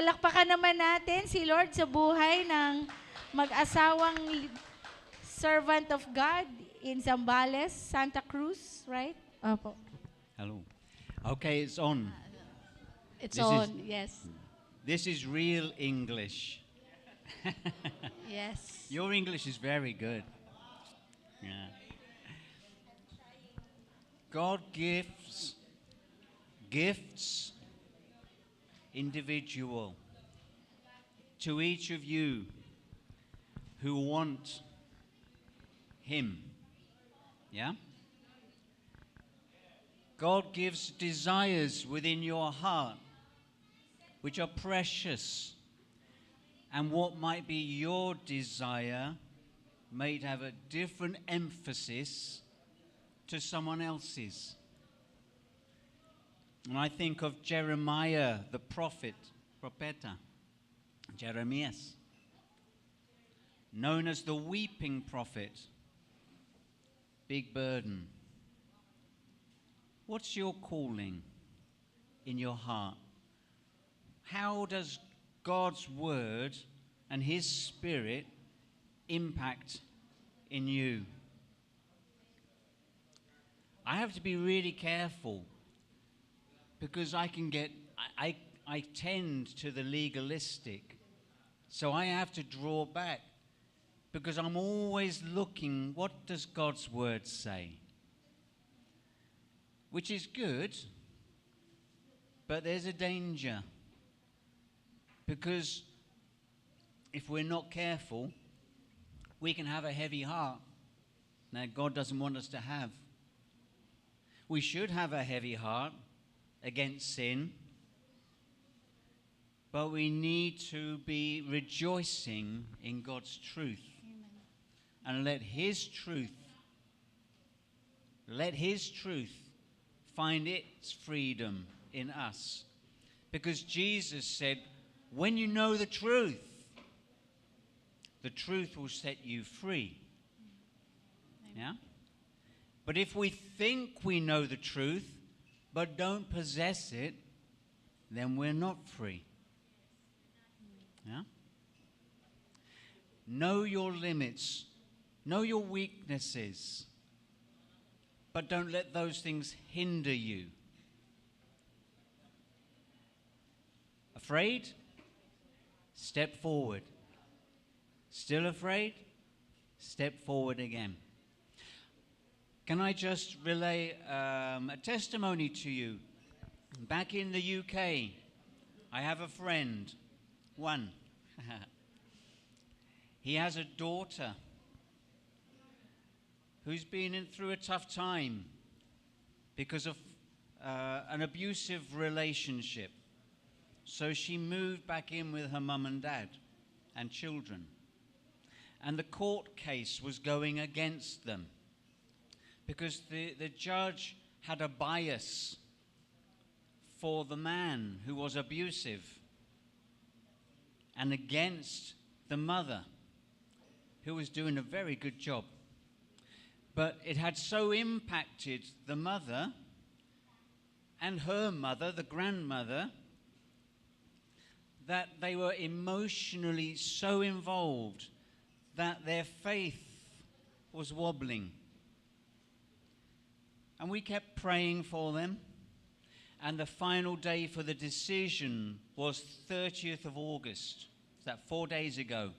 palakpakan naman natin si Lord sa buhay ng mag-asawang servant of God in Zambales, Santa Cruz, right? Opo. Hello. Okay, it's on. It's This on, is- yes. This is real English. Yes. Your English is very good. Yeah. God gives gifts individual to each of you who want Him. Yeah? God gives desires within your heart which are precious, and what might be your desire might have a different emphasis to someone else's. And I think of Jeremiah, the propeta, Jeremias, known as the weeping prophet. Big burden. What's your calling in your heart? How does God's word and His Spirit impact in you? I have to be really careful because I tend to the legalistic. So I have to draw back because I'm always looking, what does God's word say? Which is good, but there's a danger. Because if we're not careful, we can have a heavy heart that God doesn't want us to have. We should have a heavy heart against sin, but we need to be rejoicing in God's truth. Amen. And let His truth find its freedom in us. Because Jesus said, when you know the truth will set you free. Yeah? But if we think we know the truth, but don't possess it, then we're not free. Yeah? Know your limits. Know your weaknesses. But don't let those things hinder you. Afraid? Step forward. Still afraid? Step forward again. Can I just relay a testimony to you? Back in the UK, I have a friend, one. He has a daughter who's been through a tough time because of an abusive relationship. So she moved back in with her mum and dad and children. And the court case was going against them because the judge had a bias for the man who was abusive and against the mother who was doing a very good job. But it had so impacted the mother and her mother, the grandmother, that they were emotionally so involved that their faith was wobbling. And we kept praying for them. And the final day for the decision was 30th of August. Is that 4 days ago?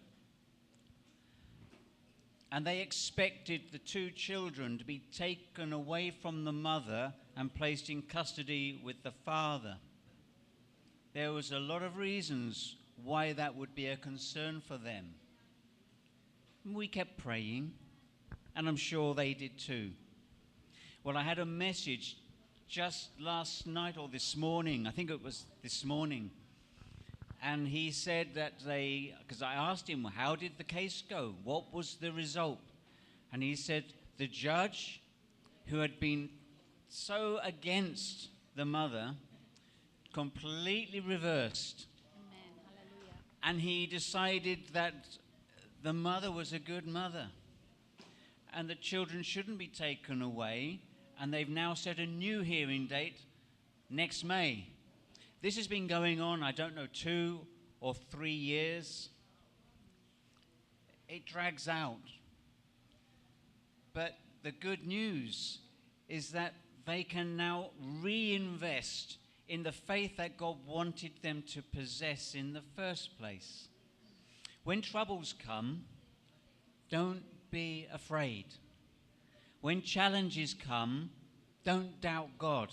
And they expected the two children to be taken away from the mother and placed in custody with the father. There was a lot of reasons why that would be a concern for them. We kept praying, and I'm sure they did too. Well, I had a message just last night or this morning, I think it was this morning, and he said that because I asked him, how did the case go? What was the result? And he said the judge, who had been so against the mother, completely reversed. Amen. Hallelujah. And he decided that the mother was a good mother and the children shouldn't be taken away. And they've now set a new hearing date next May This has been going on, I don't know, 2 or 3 years. It drags out. But the good news is that they can now reinvest in the faith that God wanted them to possess in the first place. When troubles come, don't be afraid. When challenges come, don't doubt God.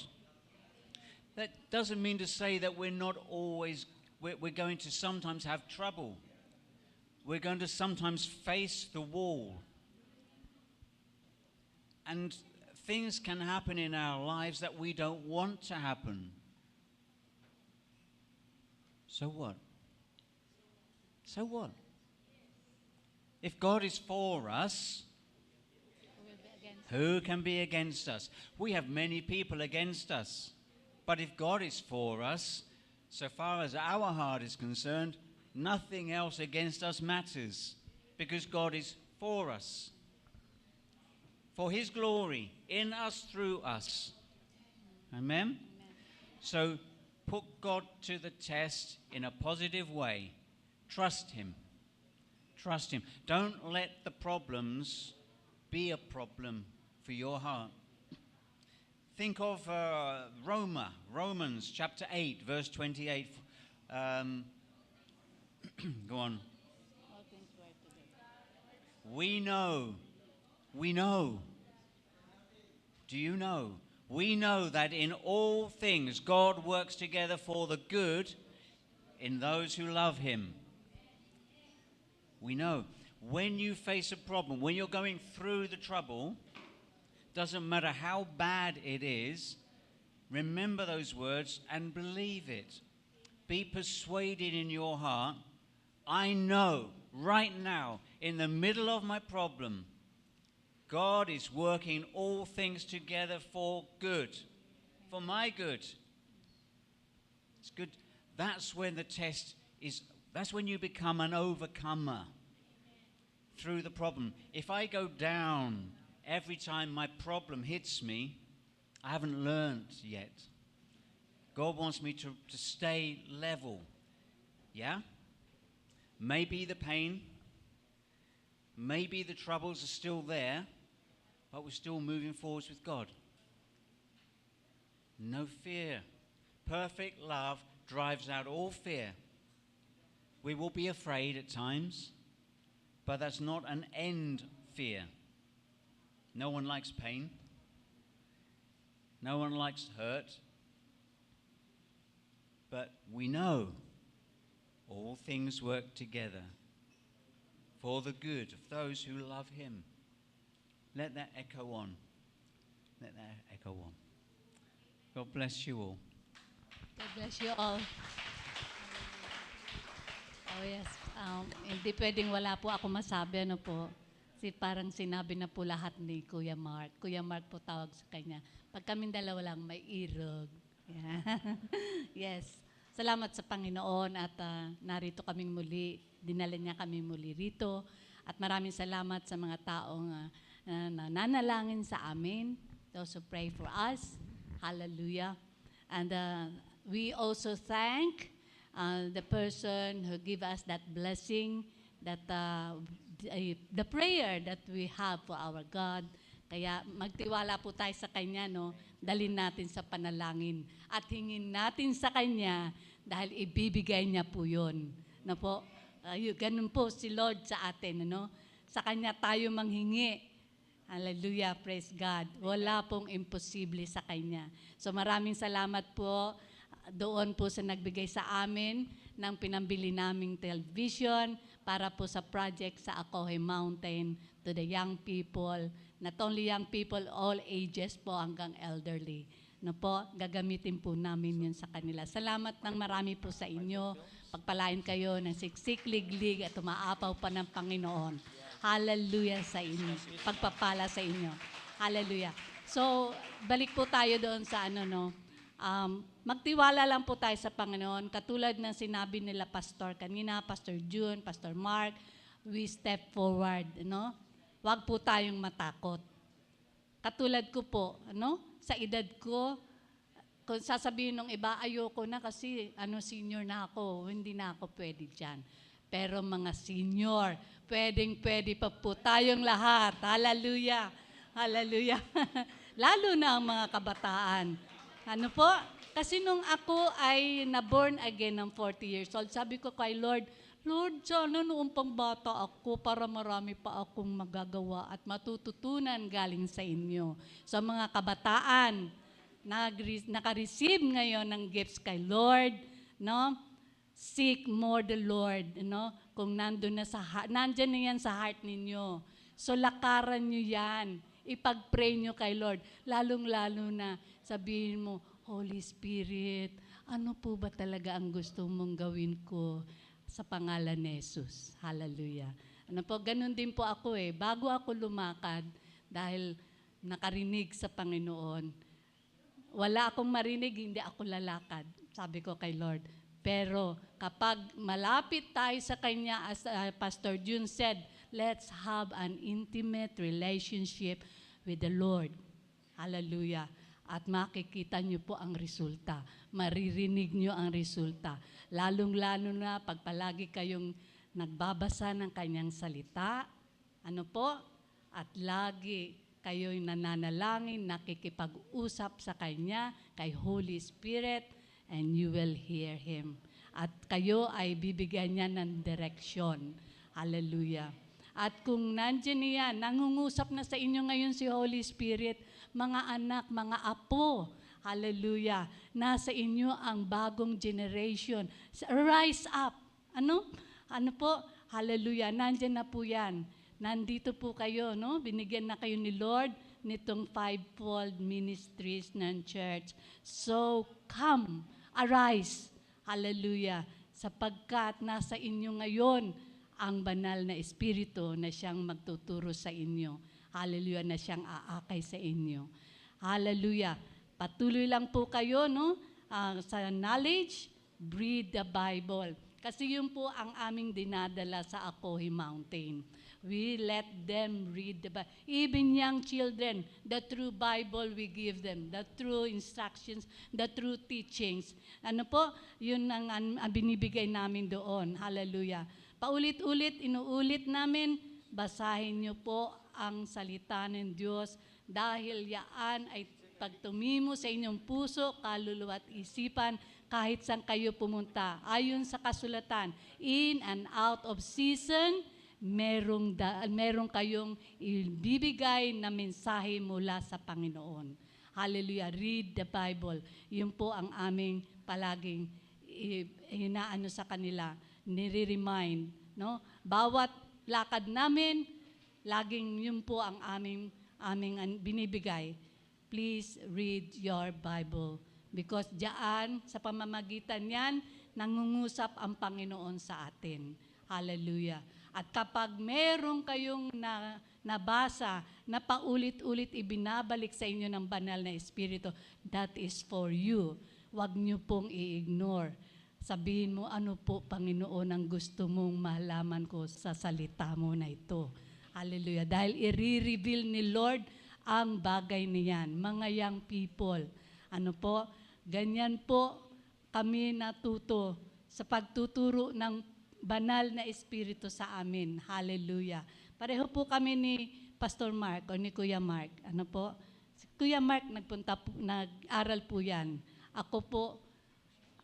That doesn't mean to say that we're going to sometimes have trouble. We're going to sometimes face the wall. And things can happen in our lives that we don't want to happen. So what? So what? If God is for us, who can be against us? We have many people against us. But if God is for us, so far as our heart is concerned, nothing else against us matters, because God is for us. For His glory, in us, through us. Amen? So put God to the test in a positive way. Trust Him. Trust Him. Don't let the problems be a problem for your heart. Think of Romans chapter 8, verse 28. Go on. We know. Do you know? We know that in all things God works together for the good in those who love Him. We know. When you face a problem, when you're going through the trouble, doesn't matter how bad it is, remember those words and believe it. Be persuaded in your heart. I know right now, in the middle of my problem, God is working all things together for good, for my good. It's good. That's when the test is, that's when you become an overcomer through the problem. If I go down every time my problem hits me, I haven't learned yet. God wants me to stay level. Yeah? Maybe the pain, maybe the troubles are still there, but we're still moving forwards with God. No fear. Perfect love drives out all fear. We will be afraid at times, but that's not an end fear. No one likes pain. No one likes hurt. But we know all things work together for the good of those who love Him. Let that echo on. Let that echo on. God bless you all. God bless you all. Oh yes, hindi pwedeng wala po ako masabi, ano po. Parang sinabi na po lahat ni Kuya Mark. Kuya Mark po tawag sa kanya. Pag kaming dalawa lang, may irog. Yeah. Yes. Salamat sa Panginoon at narito kaming muli. Dinala niya kami muli rito. At maraming salamat sa mga taong nananalangin sa amin. Those who pray for us. Hallelujah. And we also thank the person who give us that blessing, that the prayer that we have for our God. Kaya magtiwala po tayo sa Kanya, no? Dalhin natin sa panalangin at hingin natin sa Kanya dahil ibibigay niya po yun. No po? Ganun po si Lord sa atin, ano? Sa Kanya tayo manghingi. Hallelujah, praise God. Wala pong imposible sa Kanya. So maraming salamat po doon po sa nagbigay sa amin ng pinambili naming television para po sa project sa Acohe Mountain to the young people. Not only young people, all ages po hanggang elderly. No po, gagamitin po namin yun sa kanila. Salamat ng marami po sa inyo. Pagpalain kayo ng siksik, liglig at umaapaw pa ng Panginoon. Hallelujah sa inyo. Pagpapala sa inyo. Hallelujah. So, balik po tayo doon sa magtiwala lang po tayo sa Panginoon. Katulad ng sinabi nila Pastor kanina, Pastor June, Pastor Mark, we step forward, no? Huwag po tayong matakot. Katulad ko po, sa edad ko, kung sasabihin ng iba, ayoko na kasi senior na ako, hindi na ako pwede dyan. Pero mga senior, pwede pa po tayong lahat. Hallelujah! Hallelujah! Lalo na ang mga kabataan. Ano po? Kasi nung ako ay na-born again ng 40 years old, sabi ko kay Lord, Lord, sana noong pang bata ako para marami pa akong magagawa at matututunan galing sa inyo. Sa mga kabataan, naka-receive ngayon ng gifts kay Lord, no? Seek more the Lord, no? Kung nandyan na yan sa heart ninyo. So lakaran nyo yan. Ipag-pray nyo kay Lord. Lalong-lalo na sabihin mo, Holy Spirit, ano po ba talaga ang gusto mong gawin ko sa pangalan ni Jesus? Hallelujah. Ano po, ganun din po ako Bago ako lumakad, dahil nakarinig sa Panginoon, wala akong marinig, hindi ako lalakad. Sabi ko kay Lord. Pero kapag malapit tayo sa Kanya, as Pastor June said, let's have an intimate relationship with the Lord. Hallelujah. At makikita niyo po ang resulta. Maririnig niyo ang resulta. Lalong-lalo na pag palagi kayong nagbabasa ng Kanyang salita. Ano po? At lagi kayo'y nananalangin, nakikipag-usap sa Kanya, kay Holy Spirit, and you will hear Him. At kayo ay bibigyan niya ng direksyon. Hallelujah. At kung nandiyan niya, nangungusap na sa inyo ngayon si Holy Spirit, mga anak, mga apo, hallelujah, nasa inyo ang bagong generation. Rise up. Ano po? Hallelujah, nandiyan na po yan. Nandito po kayo, no? Binigyan na kayo ni Lord nitong fivefold ministries ng church. So, come, arise. Hallelujah. Sapagkat nasa inyo ngayon ang banal na Espiritu na siyang magtuturo sa inyo. Hallelujah, na siyang aakay sa inyo. Hallelujah. Patuloy lang po kayo, no? Sa knowledge, read the Bible. Kasi yun po ang aming dinadala sa Akohi Mountain. We let them read the Bible. Even young children, the true Bible we give them, the true instructions, the true teachings. Ano po? Yun ang binibigay namin doon. Hallelujah. Paulit-ulit, inuulit namin, basahin niyo po ang salita ng Diyos dahil yaan ay pagtumimo sa inyong puso, kaluluwa at isipan kahit saan kayo pumunta. Ayon sa kasulatan, in and out of season, merong kayong ibibigay na mensahe mula sa Panginoon. Hallelujah. Read the Bible. Yun po ang aming palaging hinaano sa kanila, nire-remind. No? Bawat lakad namin, laging yun po ang aming binibigay. Please read your Bible. Because diyan, sa pamamagitan yan, nangungusap ang Panginoon sa atin. Hallelujah. At kapag meron kayong nabasa na paulit-ulit ibinabalik sa inyo ng banal na Espiritu, that is for you. Huwag niyo pong i-ignore. Sabihin mo, ano po, Panginoon, ang gusto mong malaman ko sa salita mo na ito. Hallelujah. Dahil i-reveal ni Lord ang bagay niyan. Mga young people, ano po, ganyan po kami natuto sa pagtuturo ng banal na Espiritu sa amin. Hallelujah. Pareho po kami ni Pastor Mark o ni Kuya Mark. Ano po? Si Kuya Mark nag-aral po yan. Ako po,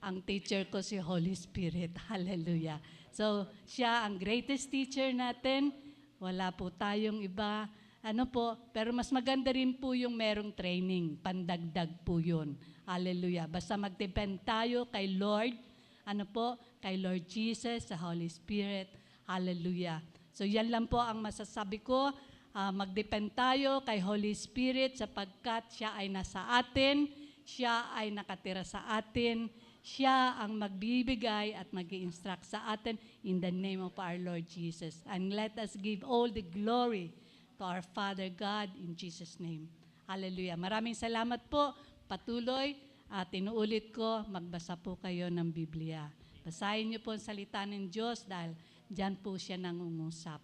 ang teacher ko si Holy Spirit. Hallelujah. So, siya ang greatest teacher natin. Wala po tayong iba. Ano po, pero mas maganda rin po yung merong training. Pandagdag po yun. Hallelujah. Basta mag-depend tayo kay Lord. Ano po? Kay Lord Jesus, sa Holy Spirit. Hallelujah. So yan lang po ang masasabi ko. Mag-depend tayo kay Holy Spirit sapagkat siya ay nasa atin. Siya ay nakatira sa atin. Siya ang magbibigay at mag-i-instruct sa atin in the name of our Lord Jesus. And let us give all the glory to our Father God in Jesus' name. Hallelujah. Maraming salamat po. Patuloy at inuulit ko, magbasa po kayo ng Biblia. Basahin niyo po ang salita ng Diyos dahil diyan po siya nangungusap.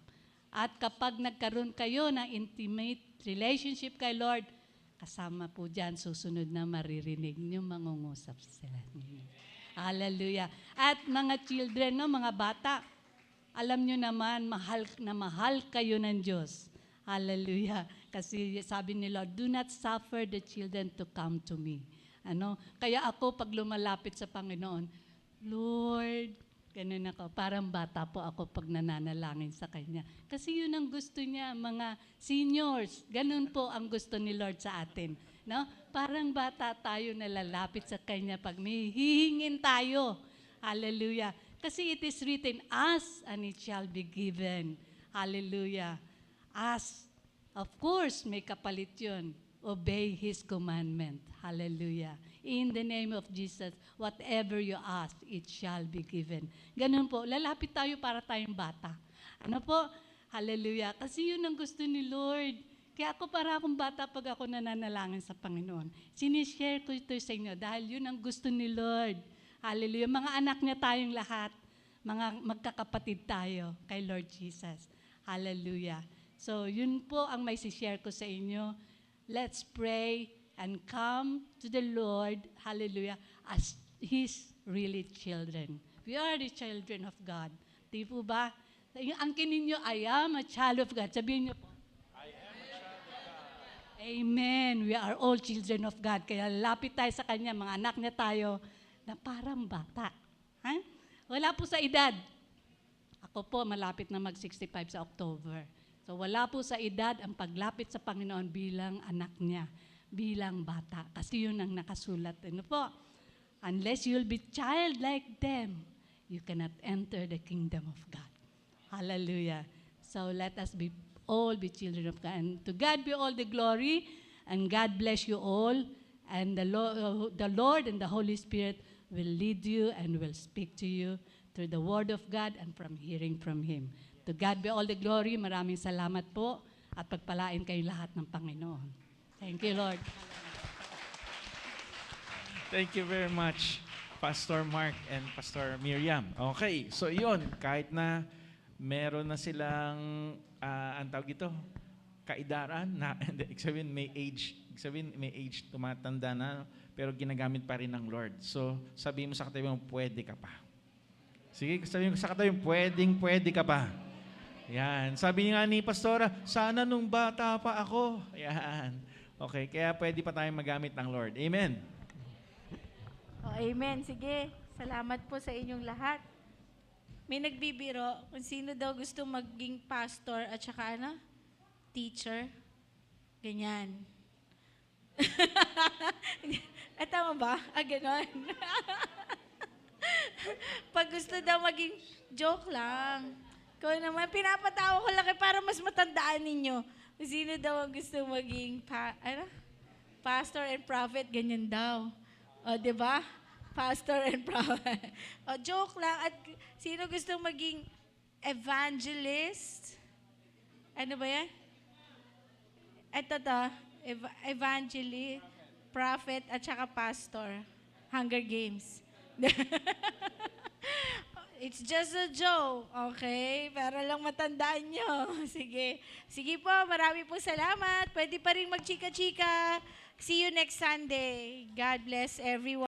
At kapag nagkaroon kayo ng intimate relationship kay Lord, kasama po dyan, susunod na maririnig niyo, mangungusap sila. Hallelujah. At mga children, no, mga bata, alam nyo naman, mahal na mahal kayo ng Diyos. Hallelujah. Kasi sabi ni Lord, do not suffer the children to come to me. Kaya ako, pag lumalapit sa Panginoon, Lord, ganun ako, parang bata po ako pag nananalangin sa Kanya. Kasi yun ang gusto niya, mga seniors. Ganun po ang gusto ni Lord sa atin. No? Parang bata tayo na lalapit sa Kanya pag may hihingin tayo. Hallelujah. Kasi it is written, ask and it shall be given. Hallelujah. Ask. Of course, may kapalit yun. Obey His commandment. Hallelujah. In the name of Jesus, whatever you ask, it shall be given. Ganun po, lalapit tayo para tayong bata. Ano po? Hallelujah. Kasi yun ang gusto ni Lord. Kaya ako para akong bata pag ako nananalangin sa Panginoon. Sinishare ko ito sa inyo dahil yun ang gusto ni Lord. Hallelujah. Mga anak niya tayong lahat. Mga magkakapatid tayo kay Lord Jesus. Hallelujah. So yun po ang may share ko sa inyo. Let's pray and come to the Lord, hallelujah, as His really children. We are the children of God. Di po ba? Yung angkin ninyo, I am a child of God. Sabihin niyo po. I am a child of God. Amen. We are all children of God. Kaya lapit tayo sa Kanya, mga anak niya tayo, na parang bata. Ha? Wala po sa edad. Ako po, malapit na mag-65 sa October. So wala po sa edad ang paglapit sa Panginoon bilang anak niya, bilang bata. Kasi yun ang nakasulat. Ano po? Unless you'll be child like them, you cannot enter the kingdom of God. Hallelujah. So let us all be children of God. And to God be all the glory, and God bless you all. And the Lord and the Holy Spirit will lead you and will speak to you through the Word of God and from hearing from Him. To God be all the glory. Maraming salamat po at pagpalain kayo lahat ng Panginoon. Thank you, Lord. Thank you very much, Pastor Mark and Pastor Miriam. Okay, so yun, kahit na meron na silang, ang tawag ito, kaidaran, na, sabihin may age, tumatanda na, pero ginagamit pa rin ng Lord. So, sabihin mo sa katabi mo, pwede ka pa. Sige, sabihin mo sa katabi mo, pwede ka pa. Yan. Sabi nga ni Pastora, sana nung bata pa ako. Yan. Okay, kaya pwede pa tayong magamit ng Lord. Amen. Oh, amen. Sige. Salamat po sa inyong lahat. May nagbibiro kung sino daw gusto maging pastor at saka teacher. Ganyan. Tama ba? Ganon. Pag gusto daw maging joke lang. Kung naman, pinapatawa ko lang para mas matandaan ninyo. Kung sino daw ang gusto maging pastor and prophet, ganyan daw. O, di ba? Pastor and prophet. O, joke lang. At sino gusto maging evangelist? Ano ba yan? Ito to. Evangelist, prophet, at saka pastor. Hunger Games. It's just a joke, okay? Para lang matandaan nyo. Sige. Sige po, marami po salamat. Pwede pa rin magchika-chika. See you next Sunday. God bless everyone.